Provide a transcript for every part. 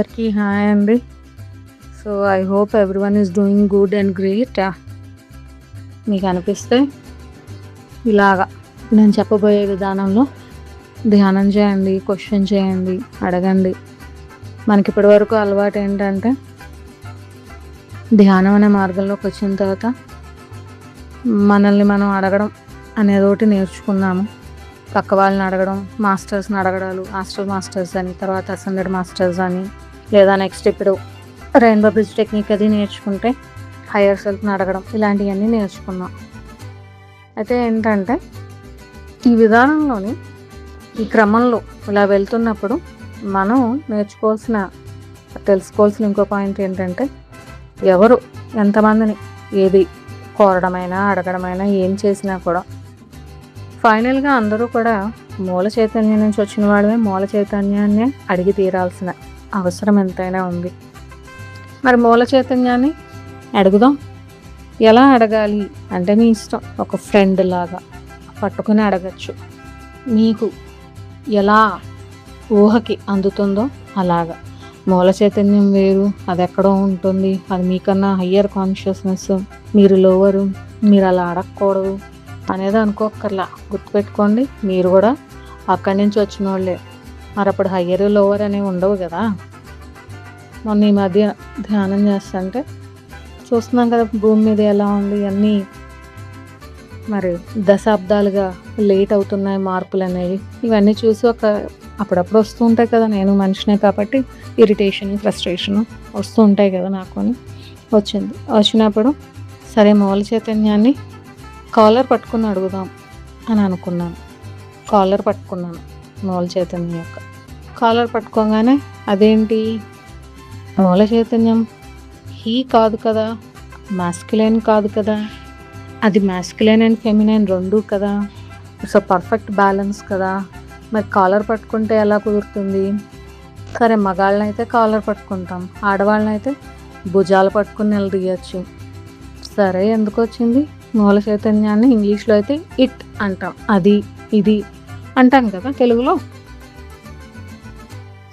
అందరికీ హాయ్ అండి. So I hope everyone is doing good and great. మీకు అనిపిస్తే ఇలాగా నేను చెప్పబోయే విధానంలో ధ్యానం చేయండి, క్వశ్చన్ చేయండి, అడగండి. మనకి ఇప్పటివరకు అలవాటు ఏంటంటే ధ్యానం అనే మార్గంలోకి వచ్చిన తర్వాత మనల్ని మనం అడగడం అనేది ఒకటి నేర్చుకున్నాము. పక్క వాళ్ళని అడగడం, మాస్టర్స్ని అడగడాలు, హాస్టల్ మాస్టర్స్ అని, తర్వాత అసెండెడ్ మాస్టర్స్ అని, లేదా నెక్స్ట్ ఇప్పుడు రెయిన్బో బ్రిడ్జ్ టెక్నిక్ అది నేర్చుకుంటే హయ్యర్ సెల్ఫ్ని అడగడం, ఇలాంటివన్నీ నేర్చుకున్నాం. అయితే ఏంటంటే ఈ విధానంలోని ఈ క్రమంలో ఇలా వెళ్తున్నప్పుడు మనం తెలుసుకోవాల్సిన ఇంకో పాయింట్ ఏంటంటే ఎవరు ఎంతమందిని ఏది కోరడమైనా అడగడమైనా ఏం చేసినా కూడా ఫైనల్గా అందరూ కూడా మూల చైతన్యం నుంచి వచ్చిన వాడమే మూల చైతన్యాన్ని అడిగి తీరాల్సిన అవసరం ఎంతైనా ఉంది. మరి మూల చైతన్యాన్ని అడుగుదాం. ఎలా అడగాలి అంటే మీ ఇష్టం. ఒక ఫ్రెండ్ లాగా పట్టుకుని అడగచ్చు. మీకు ఎలా ఊహకి అందుతుందో అలాగా. మూల చైతన్యం వేరు, అది ఎక్కడో ఉంటుంది, అది మీకన్నా హయ్యర్ కాన్షియస్నెస్, మీరు లోవరు, మీరు అలా అడగకూడదు అనేది అనుకోక్కర్లా. గుర్తుపెట్టుకోండి, మీరు కూడా అక్కడి నుంచి వచ్చిన వాళ్ళే. మరి అప్పుడు హయ్యర్ లోవర్ అనేవి ఉండవు కదా. మొన్న ఈ మధ్య ధ్యానం చేస్తుంటే చూస్తున్నాం కదా భూమి మీద ఎలా ఉంది, అన్నీ మరి దశాబ్దాలుగా లేట్ అవుతున్నాయి మార్పులు అనేవి. ఇవన్నీ చూసి అప్పుడప్పుడు వస్తూ ఉంటాయి కదా. నేను మనిషినే కాబట్టి ఇరిటేషన్, ఫ్రస్ట్రేషన్ వస్తూ ఉంటాయి కదా నాకు అని వచ్చినప్పుడు సరే మూల చైతన్యాన్ని కాలర్ పట్టుకుని అడుగుదాం అని అనుకున్నాను. కాలర్ పట్టుకున్నాను, మూల చైతన్యం యొక్క కాలర్ పట్టుకోగానే అదేంటి మూల చైతన్యం హీ కాదు కదా, మాస్కులైన్ కాదు కదా, అది మాస్కులైన్ అండ్ ఫెమినైన్ రెండూ కదా. సో పర్ఫెక్ట్ బ్యాలెన్స్ కదా. మరి కాలర్ పట్టుకుంటే ఎలా కుదురుతుంది? సరే మగాళ్ళనైతే కాలర్ పట్టుకుంటాం, ఆడవాళ్ళనైతే భుజాలు పట్టుకుని నిలదీయచ్చు. సరే ఎందుకు వచ్చింది మూల చైతన్యాన్ని? ఇంగ్లీష్లో అయితే ఇట్ అంటాం, అది ఇది అంటాం కదా తెలుగులో.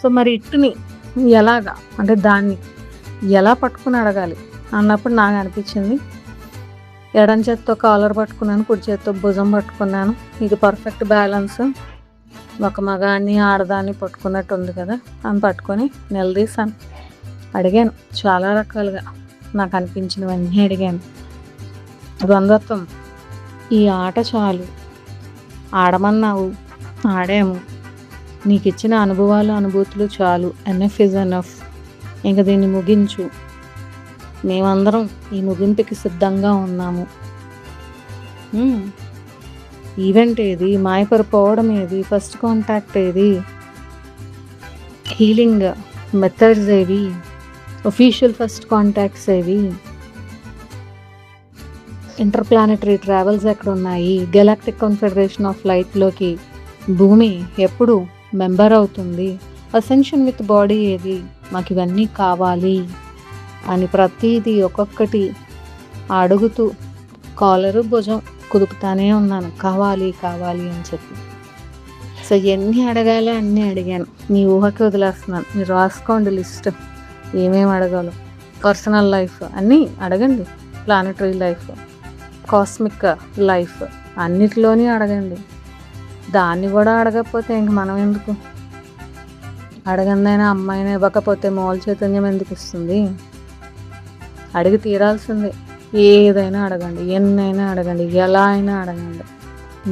సో మరి ఇట్ని ఎలాగా అంటే దాన్ని ఎలా పట్టుకుని అడగాలి అన్నప్పుడు నాకు అనిపించింది, ఎడం చేత్తో కాలర్ పట్టుకున్నాను, కుడి చేత్తో భుజం పట్టుకున్నాను. ఇది పర్ఫెక్ట్ బ్యాలెన్స్. ఒక మగాన్ని ఆడదాన్ని పట్టుకున్నట్టు ఉంది కదా అని పట్టుకొని నిలదీశాను. అడిగాను చాలా రకాలుగా, నాకు అనిపించినవన్నీ అడిగాను. ద్వంద్వత్వం, ఈ ఆట చాలు, ఆడమన్నావు, ఆడాము, నీకు ఇచ్చిన అనుభవాలు అనుభూతులు చాలు, ఎనఫ్ ఇస్ ఎనఫ్, ఇంక దీన్ని ముగించు, మేమందరం ఈ ముగింపుకి సిద్ధంగా ఉన్నాము. ఈవెంట్ ఏది, మాయపడిపోవడం ఏది, ఫస్ట్ కాంటాక్ట్ ఏది, హీలింగ్ మెథడ్స్ ఏవి, ఒఫీషియల్ ఫస్ట్ కాంటాక్ట్స్ ఏవి, ఇంటర్ప్లానెటరీ ట్రావెల్స్ ఎక్కడ ఉన్నాయి, గెలాక్టిక్ కాన్ఫెడరేషన్ ఆఫ్ లైట్లోకి భూమి ఎప్పుడు మెంబర్ అవుతుంది, అసెన్షన్ విత్ బాడీ ఏది, మాకు ఇవన్నీ కావాలి అని ప్రతిదీ ఒక్కొక్కటి అడుగుతూ కాలరు భుజం కుదుపుతానే ఉన్నాను, కావాలి కావాలి అని చెప్పి. సో ఎన్ని అడగాలో అన్నీ అడిగాను. మీ ఊహకి వదిలేస్తున్నాను, మీరు రాసుకోండి లిస్ట్ ఏమేమి అడగాలో. పర్సనల్ లైఫ్ అన్నీ అడగండి, ప్లానెటరీ లైఫ్, కాస్మిక్ లైఫ్ అన్నిటిలోని అడగండి. దాన్ని కూడా అడగకపోతే ఇంక మనం ఎందుకు? అడగందైనా అమ్మాయిని ఇవ్వకపోతే మూల చైతన్యం ఎందుకు ఇస్తుంది? అడిగి తీరాల్సిందే. ఏదైనా అడగండి, ఎన్నైనా అడగండి, ఎలా అయినా అడగండి.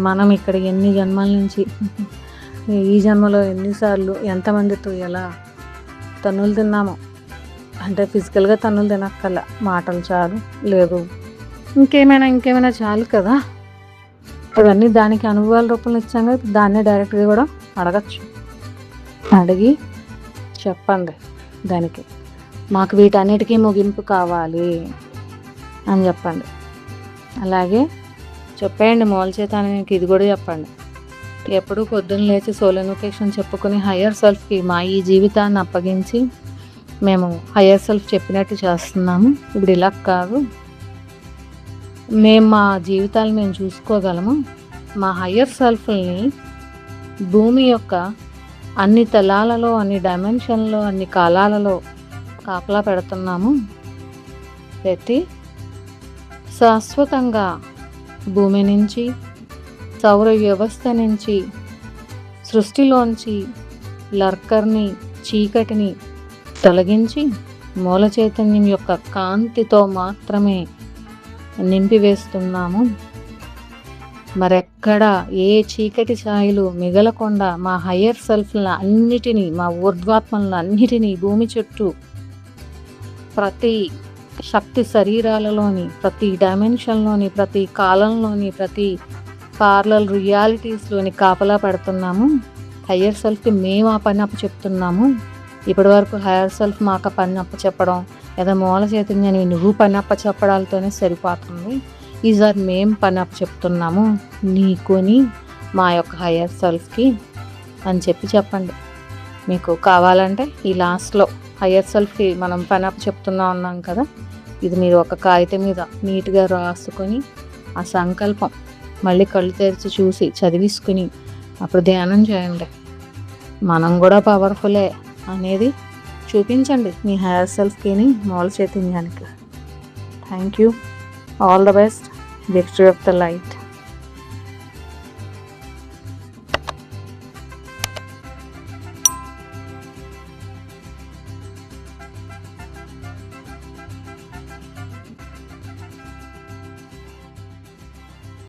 మనం ఇక్కడ ఎన్ని జన్మల నుంచి, ఈ జన్మలో ఎన్నిసార్లు ఎంతమందితో ఎలా తన్నులు తిన్నామో, అంటే ఫిజికల్గా తన్నులు తినక్కల, మాటలు చాలు, లేదు ఇంకేమైనా చాలు కదా. ఇవన్నీ దానికి అనుభవాల రూపంలో ఇచ్చాం కదా, దాన్నే డైరెక్ట్గా కూడా అడగచ్చు. అడిగి చెప్పండి దానికి, మాకు వీటన్నిటికీ ముగింపు కావాలి అని చెప్పండి. అలాగే చెప్పేయండి మూల చైతన్యానికి ఇది కూడా చెప్పండి. ఎప్పుడు పొద్దున్న లేచి సోల్ ఇన్వొకేషన్ చెప్పుకుని హయ్యర్ సెల్ఫ్కి మా ఈ జీవితాన్ని అప్పగించి మేము హయ్యర్ సెల్ఫ్ చెప్పినట్టు చేస్తున్నాము. ఇప్పుడు ఇలా కాదు, మేము మా జీవితాలు మేము చూసుకోగలము, మా హయ్యర్ సెల్ఫ్ని భూమి యొక్క అన్ని తలాలలో, అన్ని డైమెన్షన్లో, అన్ని కాలాలలో కాపలా పెడుతున్నాము. పెట్టి శాశ్వతంగా భూమి నుంచి, సౌర వ్యవస్థ నుంచి, సృష్టిలోంచి లర్కర్ని, చీకటిని తొలగించి మూల చైతన్యం యొక్క కాంతితో మాత్రమే నింపివేస్తున్నాము. మరెక్కడ ఏ చీకటి ఛాయలు మిగలకుండా మా హయ్యర్ సెల్ఫ్లను అన్నిటినీ, మా ఊర్ధ్వాత్మలను అన్నిటినీ భూమి చుట్టూ ప్రతి శక్తి శరీరాలలోని, ప్రతి డైమెన్షన్లోని, ప్రతి కాలంలోని, ప్రతి పార్లల్ రియాలిటీస్లోని కాపలా పెడుతున్నాము. హయ్యర్ సెల్ఫ్కి మేము ఆ పని అప్పచెప్తున్నాము. ఇప్పటి వరకు హయ్యర్ సెల్ఫ్ మాకు పని అప్పచెప్పడం, లేదా మూల చైతన్యాన్ని నువ్వు పని అప్పచెప్పడాలతోనే సరిపోతుంది. ఈసారి మేము పని అప్పచెప్తున్నాము నీకుని, మా యొక్క హయ్యర్ సెల్ఫ్కి అని చెప్పండి. మీకు కావాలంటే ఈ లాస్ట్లో హయ్యర్ సెల్ఫ్కి మనం పని అప్పచెప్తున్నా ఉన్నాం కదా, ఇది మీరు ఒక కాగితం మీద నీట్గా రాసుకొని ఆ సంకల్పం మళ్ళీ కళ్ళు తెరిచి చూసి చదివిసుకుని అప్పుడు ధ్యానం చేయండి. మనం కూడా పవర్ఫుల్లే అనేది చూపించండి మీ హైయర్ సెల్ఫ్కి, మూల చైతన్యానికి. Thank you. All the best. Victory of the light.